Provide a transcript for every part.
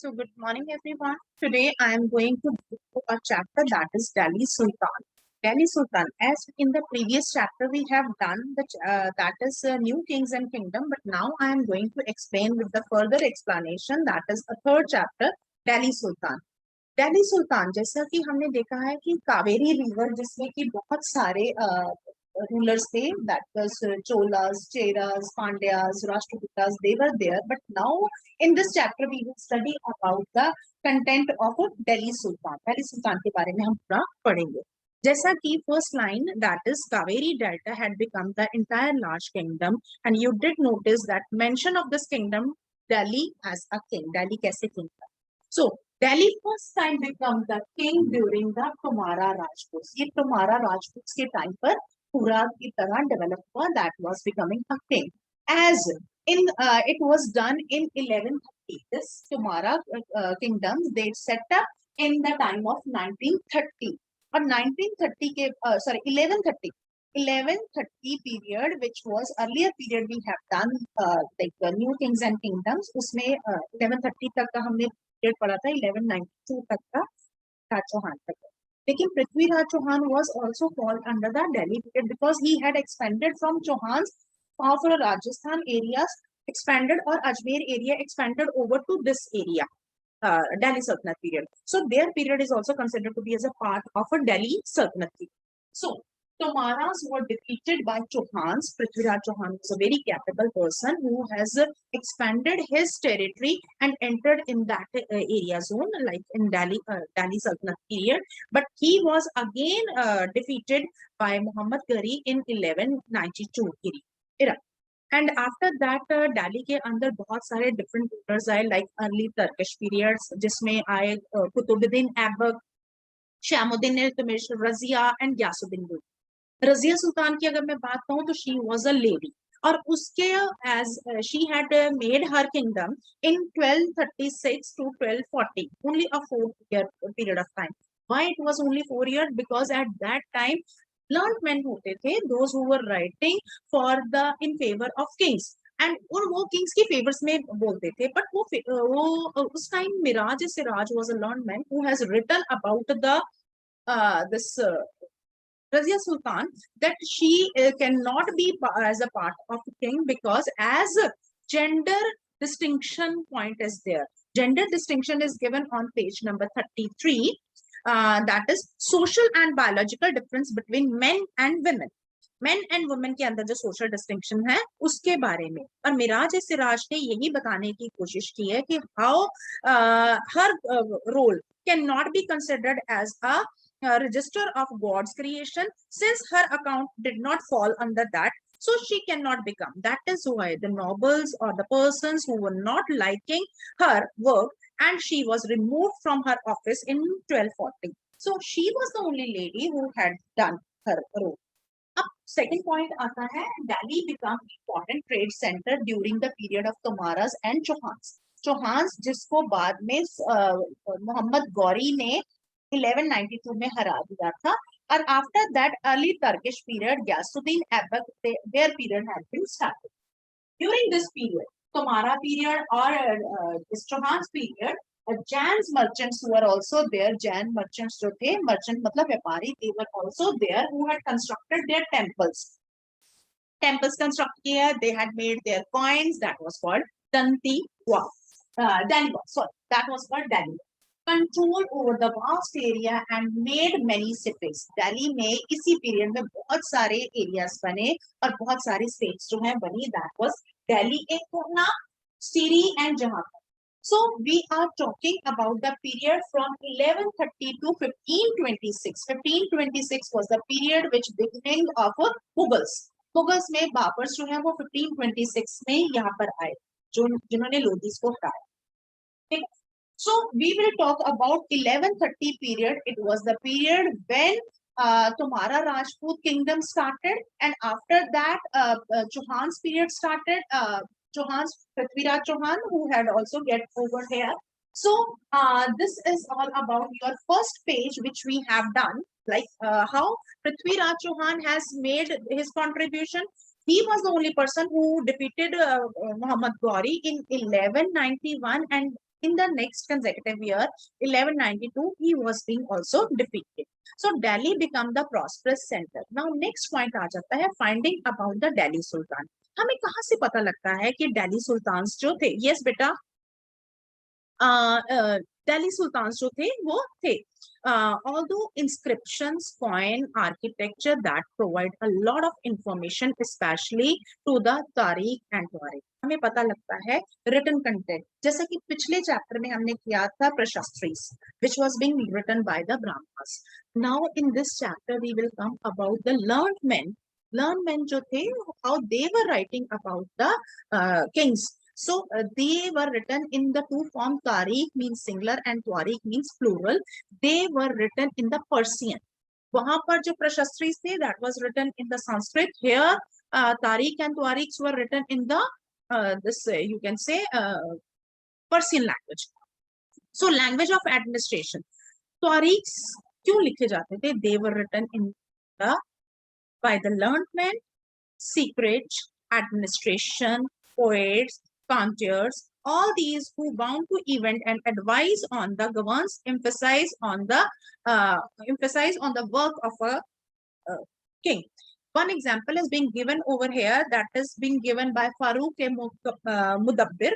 So, good morning, everyone. Today, I am going to do a chapter that is Delhi Sultan. Delhi Sultan, as in the previous chapter, we have done that is New Kings and Kingdom, but now I am going to explain with the further explanation that is a third chapter, Delhi Sultan. Delhi सुल्तान जैसा कि हमने देखा है कि Kaveri river जिसमें कि बहुत सारे रूलर्स थे that was Cholas Cheras Pandyas Rashtrakutas they were there but now in this chapter we will study about the content of Delhi sultan के बारे में हम पूरा पढ़ेंगे जैसा कि first line that is Kaveri delta had become the entire large kingdom and you did notice that mention of this kingdom Delhi as a king Delhi कैसे king था so Delhi first time become the king during the Tomara Rajputs. ये Tomara Rajputs के time पर पूरा की तरह develop हुआ. That was becoming a king. As in it was done in 1130. This Tomara kingdom they set up in the time of 1930. और 1930 के 1130. 1130 period, which was earlier period we have done like new kings and kingdoms. उसमें 1130 तक का हमने period पढ़ा था 1192 तक का राज चौहान तक लेकिन Prithviraj Chauhan was also called under the Delhi period because he had expanded from Chauhan's powerful Rajasthan areas expanded or Ajmer area expanded over to this area Delhi Sultanate period. So their period is also considered to be as a part of a Delhi Sultanate. So Tomaras were defeated by Chauhans. Prithviraj Chauhan was a very capable person who has expanded his territory and entered in that area zone, like in Delhi Sultanate period. But he was again defeated by Muhammad Ghori in 1192 era. And after that Delhi के अंदर बहुत सारे different rulers आए like early Turkish periods जिसमें आए Qutubuddin Aibak Shahabuddin Iltutmish Razia and Ghiyasuddin Razia Sultan की अगर मैं बात कहूँ तो शी वाज अ लेडी और उसके as she had made her kingdom in 1236 to 1240 only a 4 year period of time. Why it was only 4 years? Because at that time learned men होते थे those who were writing for the in favor of kings and और वो Kings की favours में बोलते थे but वो उस time Miraj Siraj was a learned man who has written about the this Razia Sultan that she cannot be as a part of the king because as gender distinction point is there. Gender distinction is given on page number 33. That is social and biological difference between men and women. Main and women के अंदर जो social distinction है उसके बारे में और मिराज सिराज ने यही बताने की कोशिश की है कि how her rule can not be considered as a register of God's creation since her account did not fall under that, so she cannot become. That is why the nobles or the persons who were not liking her work and she was removed from her office in 1240. So she was the only lady who had done her role. अब second point आता है Delhi become important trade centre during the period of Tomaras and Chauhans. Chauhans जिसको बाद में मोहम्मद गौरी ने 1192 में हरा दिया था और after that early Turkish period Ghiyasuddin Aibak their period had been started. During this period Tomara period और this Chauhans period Jain's merchants who were also there. Jain merchants जो थे merchant मतलब व्यापारी they were also there who had constructed their temples. Temples construct किया they had made their coins that was called Dantiwa. Daniwa, sorry, that was called Daniwa. Control over the vast area and made many cities. Delhi में इसी period में बहुत सारे areas बने और बहुत सारी स्टेट्स जो है बनी. That was Delhi, एक पूर्णा, Siri and Jahan. So we are talking about the period from 1130 to 1526. 1526 was the period which beginning of Mughals. Mughals में बाबर्स जो है वो 1526 में यहाँ पर आए जो जिन्होंने लोधीस को हराया. So we will talk about 1130 period. It was the period when Tomara Rajput kingdom started and after that Chauhan's period started. Chauhan's Prithviraj Chauhan who had also get over here. So this is all about your first page which we have done like how Prithviraj Chauhan has made his contribution. He was the only person who defeated Muhammad Ghori in 1191 and In the next consecutive year, 1192, he was being also defeated. So Delhi became the prosperous center. Now next point आ जाता है finding about the Delhi Sultan. हमें कहाँ से पता लगता है कि Delhi sultans जो थे? यस बेटा, दिल्ली सुल्तान्स जो थे वो थे although inscriptions, coin, architecture that provide a lot of information, especially to the तारीख and Tuareg. हमें पता लगता है written content, जैसा कि पिछले चैप्टर में हमने किया था प्रशस्त्रीज, which was being written by the Brahmas. Now in this chapter we will come about the learned men. Learned men जो थे, how they were writing about the kings. So they were written in the two form. Tariq means singular and Tuareg means plural. They were written in the Persian. वहां पर जो प्रशस्त्री थे, that was written in the Sanskrit. Here Tariq and Tuaregs were written in the this you can say Persian language. So language of administration. Tuaregs क्यों लिखे जाते थे? They were written in the by the learned men, secret administration, poets, courtiers, all these who bound to event and advise on the governance, emphasize on the work of a king. One example is being given over here, that is being given by Mudabbir.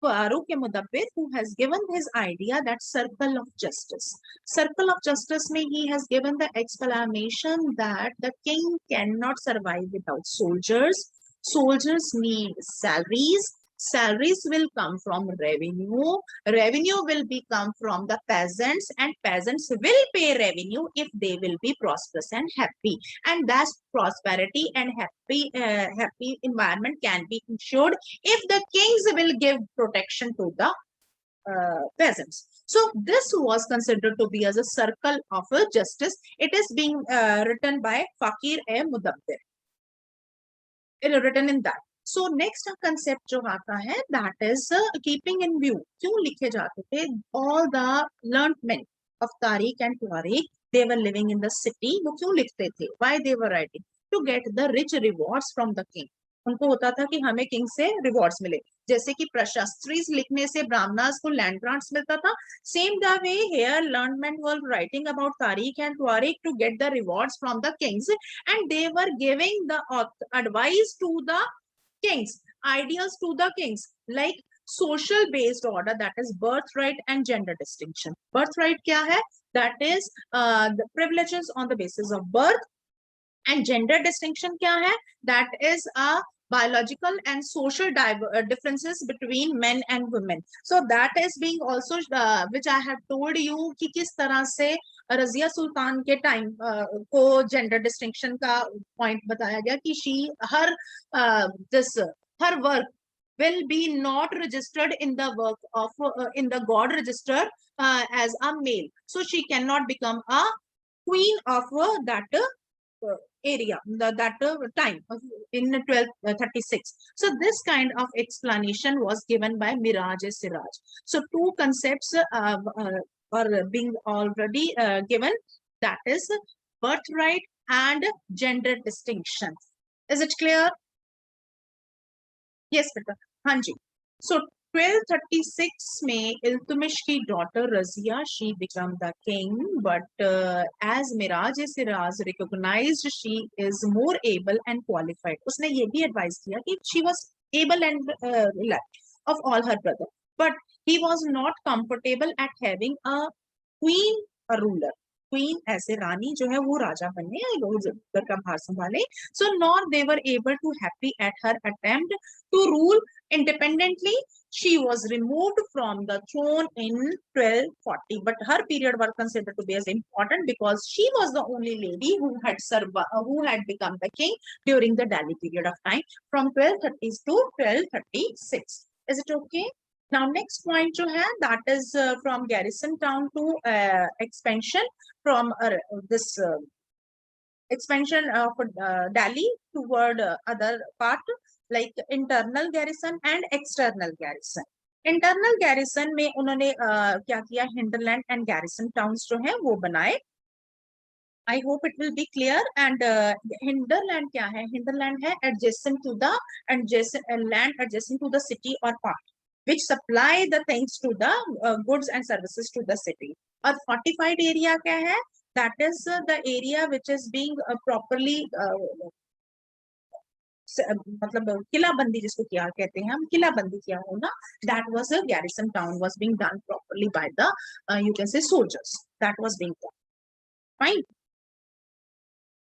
Mudabbir, who has given his idea that circle of justice. Circle of justice में he has given the explanation that the king cannot survive without soldiers. Soldiers need salaries. Salaries will come from revenue. Revenue will come from the peasants, and peasants will pay revenue if they will be prosperous and happy. And thus prosperity and happy environment can be ensured if the kings will give protection to the peasants. So this was considered to be as a circle of justice. It is being written by Fakir-e-Mudabbir. Written in that. So next concept जो आता है, that is keeping in view. क्यों लिखे जाते थे? All the learned men of Tariq and Tuareg, they were living in the city. वो क्यों लिखते थे? Why they were writing? To get the rich rewards from the king. उनको होता था कि हमें किंग से रिवॉर्ड्स मिले, जैसे कि प्रशस्त्रीज लिखने से ब्राह्मणास को लैंड ग्रांट्स मिलता था. Same the way here learned men were writing about Tariq and Tuareg to get the rewards from the kings, and they were giving the advice to the kings, ideas to the kings, like social based order, that is birthright and gender distinction. Birthright क्या है? That is the privileges on the basis of birth, and gender distinction क्या है? That is a biological and social differences between men and women. So that is being also which I have told you कि किस तरह से रजिया सुल्तान के time को gender distinction का point बताया गया कि her work will be not registered in the work of in the god register as a male, so she cannot become a queen of that area, that time in 1236. So this kind of explanation was given by Miraj-e-Siraj. So two concepts are being already given, that is birthright and gender distinction. Is it clear? Yes, beta. हाँ जी. So 1236 में इल्तुतमिश की daughter Razia, she became the king, but as Miraj-e-Siraz recognized she is more able and qualified. उसने ये भी advise किया कि she was able and of all her brother, but he was not comfortable at having a queen, a ruler. Queen ऐसे रानी जो है वो राजा बने, घर का भार संभाले. So nor they were able to happy at her attempt to rule independently. She was removed from the throne in 1240, but her period was considered to be as important because she was the only lady who had become the king during the Delhi period of time from 1230s to 1236. Is it okay? Now next point जो है, that is from garrison town to expansion, from this expansion of Delhi toward other part, like internal garrison and external garrison. Internal garrison में उन्होंने क्या किया? Hinterland and garrison towns जो है वो बनाए. I hope it will be clear. And hinterland क्या है? Hinterland है adjacent to the land adjacent to the city or park. which supply the things to the goods and services to the city. और fortified area क्या है? That is the area which is being properly मतलब किलाबंदी जिसको क्या कहते हैं हम, किलाबंदी किया होना. That was a garrison town was being done properly by the you can say soldiers. That was being done. Fine.